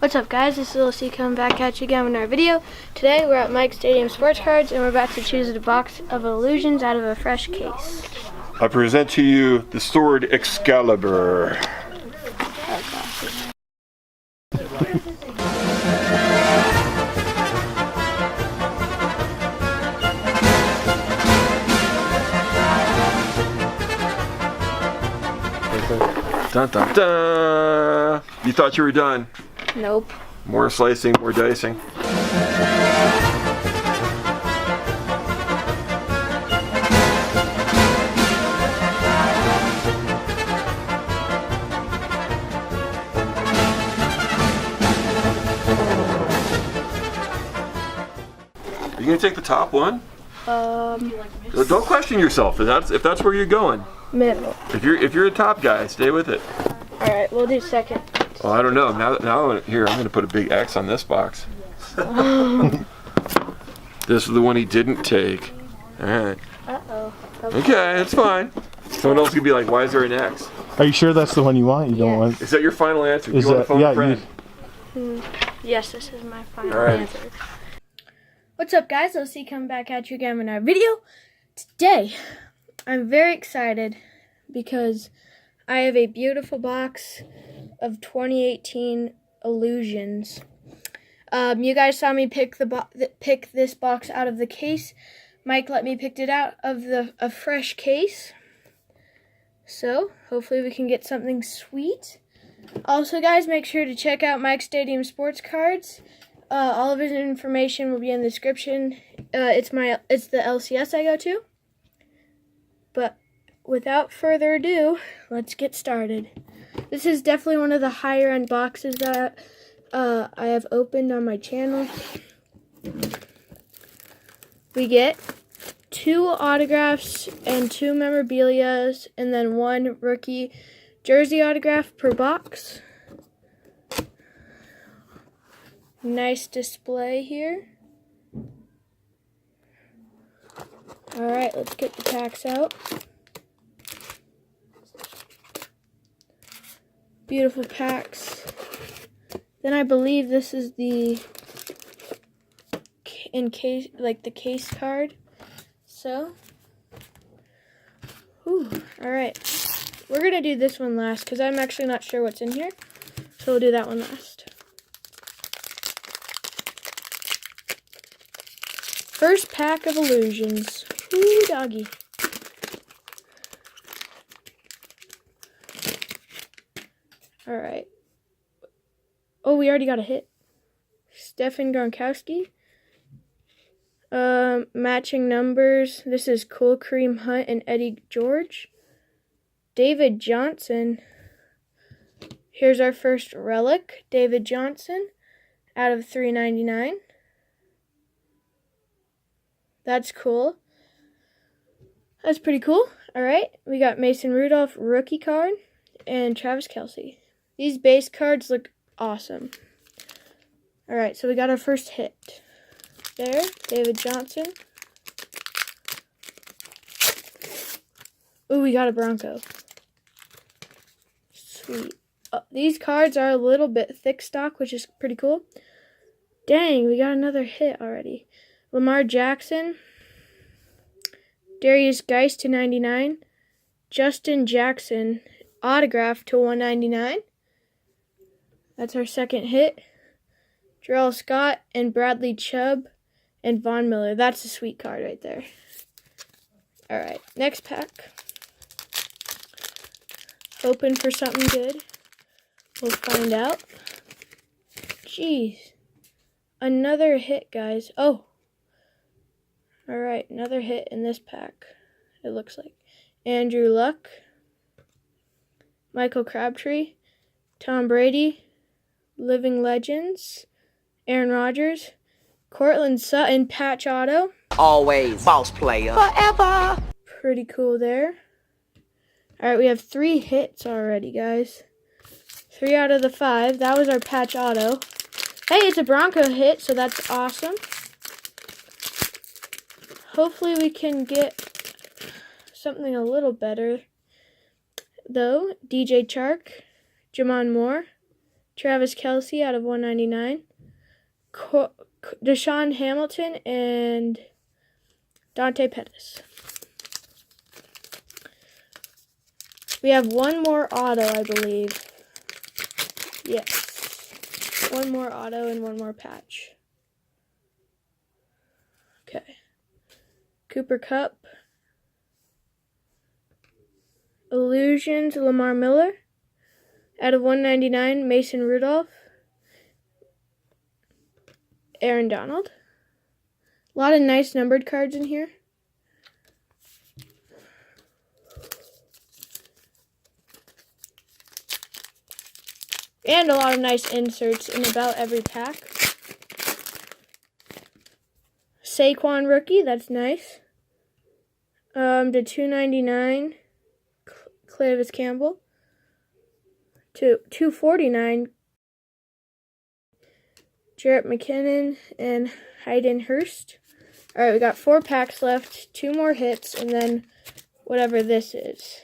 What's up guys, this is Little C coming back at you again with another video. Today we're at Mike's Stadium Sportscards and we're about to choose a box of illusions out of a fresh case. I present to you the sword Excalibur. Dun dun dun! You thought you were done? Nope. More slicing, more dicing. Are you gonna take the top one? Don't question yourself. If that's where you're going. Middle. If you're a top guy, stay with it. All right, we'll do second. Oh, I don't know. Now here, I'm gonna put a big X on this box. This is the one he didn't take. All right. Uh-oh. Okay, that's fine. Someone else could be like, "Why is there an X?" Are you sure that's the one you want? You don't want? Is that your final answer? Do you want to phone a friend? Yes, this is my final right. answer. What's up guys, Little C coming back at you again with another video. Today, I'm very excited because I have a beautiful box of 2018 illusions. You guys saw me pick this box out of the case. Mike let me pick it out of a fresh case. So, hopefully we can get something sweet. Also guys, make sure to check out Mike's Stadium Sportscards. All of his information will be in the description. It's the LCS I go to. But without further ado, let's get started. This is definitely one of the higher end boxes that I have opened on my channel. We get 2 autographs and 2 memorabilias, and then 1 rookie jersey autograph per box. Nice display here. Alright, let's get the packs out. Beautiful packs. Then I believe this is the case card. So, alright. We're gonna do this one last because I'm actually not sure what's in here. So we'll do that one last. First pack of illusions. Ooh, doggy. Alright. Oh, we already got a hit. Stefan Gronkowski. Matching numbers. This is Cool Kareem Hunt and Eddie George. David Johnson. Here's our first relic. David Johnson out of 399. That's cool. That's pretty cool. Alright, we got Mason Rudolph rookie card and Travis Kelce. These base cards look awesome. Alright, so we got our first hit. There, David Johnson. Ooh, we got a Bronco. Sweet. These cards are a little bit thick stock, which is pretty cool. Dang, we got another hit already. Lamar Jackson, Darius Geist to 99, Justin Jackson autograph to 199. That's our second hit. Jarrell Scott and Bradley Chubb and Von Miller. That's a sweet card right there. Alright, next pack. Hoping for something good. We'll find out. Jeez. another hit, guys. Oh. Alright, another hit in this pack, it looks like. Andrew Luck, Michael Crabtree, Tom Brady, Living Legends, Aaron Rodgers, Cortland Sutton, patch auto. Always boss player. Forever. Pretty cool there. Alright, we have 3 hits already, guys. 3 out of the 5. That was our patch auto. Hey, it's a Bronco hit, so that's awesome. Hopefully we can get something a little better, though. DJ Chark, Jamon Moore, Travis Kelce out of 199, Deshaun Hamilton, and Dante Pettis. We have one more auto, I believe. Yes. One more auto and one more patch. Okay. Cooper Kupp. Illusions, Lamar Miller. Out of 199, Mason Rudolph. Aaron Donald. A lot of nice numbered cards in here. And a lot of nice inserts in about every pack. Saquon rookie, that's nice. To 299, Clavis Campbell. To 249, Jarrett McKinnon and Hayden Hurst. Alright, we got 4 packs left, 2 more hits, and then whatever this is.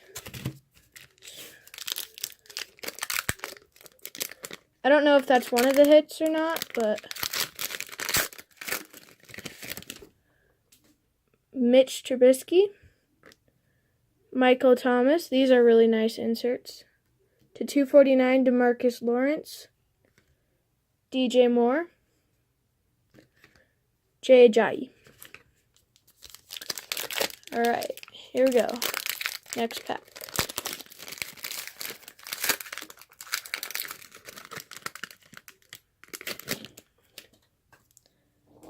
I don't know if that's one of the hits or not, but Mitch Trubisky, Michael Thomas. These are really nice inserts. To 249, DeMarcus Lawrence, DJ Moore, Jay Ajayi. All right, here we go. Next pack.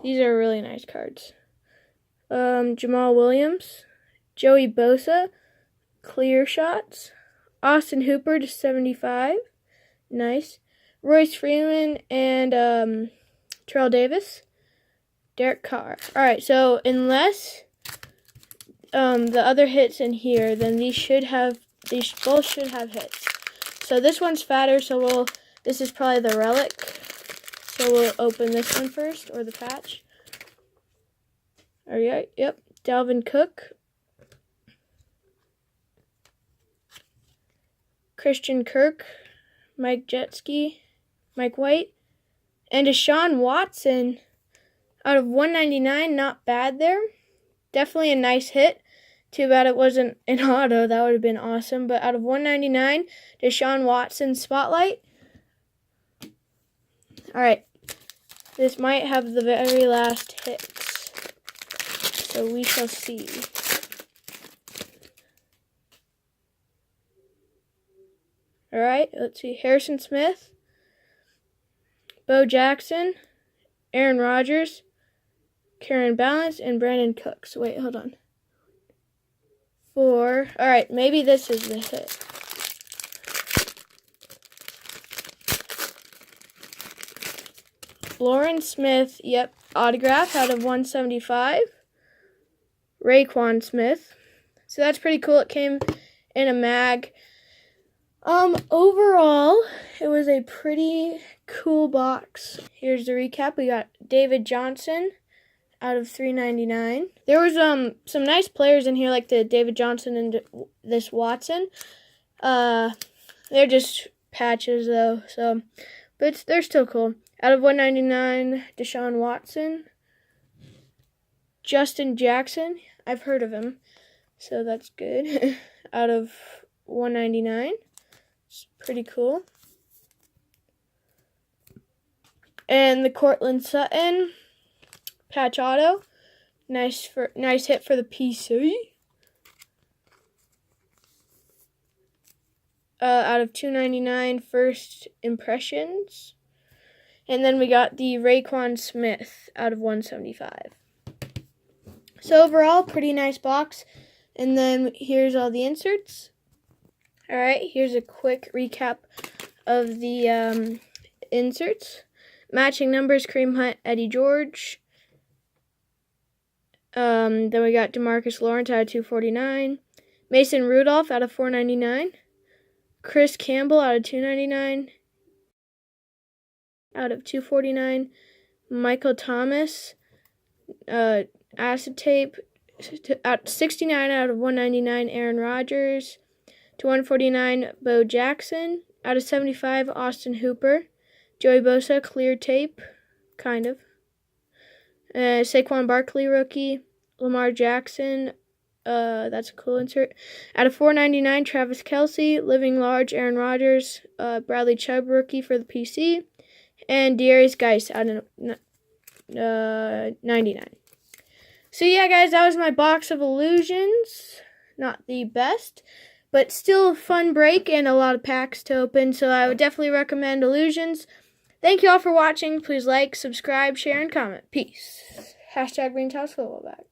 These are really nice cards. Jamal Williams, Joey Bosa, clear shots, Austin Hooper to 75, nice. Royce Freeman and Terrell Davis, Derek Carr. All right, so unless the other hits in here, then these both should have hits. So this one's fatter, so this is probably the relic. So we'll open this one first, or the patch. Alright, yep. Dalvin Cook. Christian Kirk. Mike Jetski. Mike White. And Deshaun Watson out of 199. Not bad there. Definitely a nice hit. Too bad it wasn't an auto. That would have been awesome. But out of 199, Deshaun Watson spotlight. Alright, this might have the very last hits, so we shall see. Alright, let's see. Harrison Smith, Bo Jackson, Aaron Rodgers, Karen Balance, and Brandon Cooks. Wait, hold on. 4. Alright, maybe this is the hit. Lauren Smith, yep, autograph out of 175. Raekwon Smith. So that's pretty cool. It came in a mag. Overall, it was a pretty cool box. Here's the recap. We got David Johnson out of 399. There was some nice players in here, like the David Johnson and this Watson. They're just patches though, so but they're still cool. Out of 199, Deshaun Watson. Justin Jackson. I've heard of him, so that's good. Out of 199. It's pretty cool. And the Cortland Sutton patch auto. Nice hit for the PC. Out of 299, first impressions. And then we got the Raekwon Smith out of 175. So overall, pretty nice box. And then here's all the inserts. All right, here's a quick recap of the inserts. Matching numbers, Kareem Hunt, Eddie George. Then we got DeMarcus Lawrence out of 249. Mason Rudolph out of 499. Chris Campbell out of 299. Out of 249. Michael Thomas, acetate, 69 out of 199. Aaron Rodgers. To 149, Bo Jackson. Out of 75, Austin Hooper. Joey Bosa, clear tape, kind of. Saquon Barkley, rookie. Lamar Jackson, that's a cool insert. Out of 499, Travis Kelce. Living large, Aaron Rodgers. Bradley Chubb, rookie for the PC. And Darius Geis out of 99. So yeah, guys, that was my box of Illusions. Not the best, but still a fun break and a lot of packs to open. So I would definitely recommend Illusions. Thank you all for watching. Please like, subscribe, share, and comment. Peace. #Brings House Football back.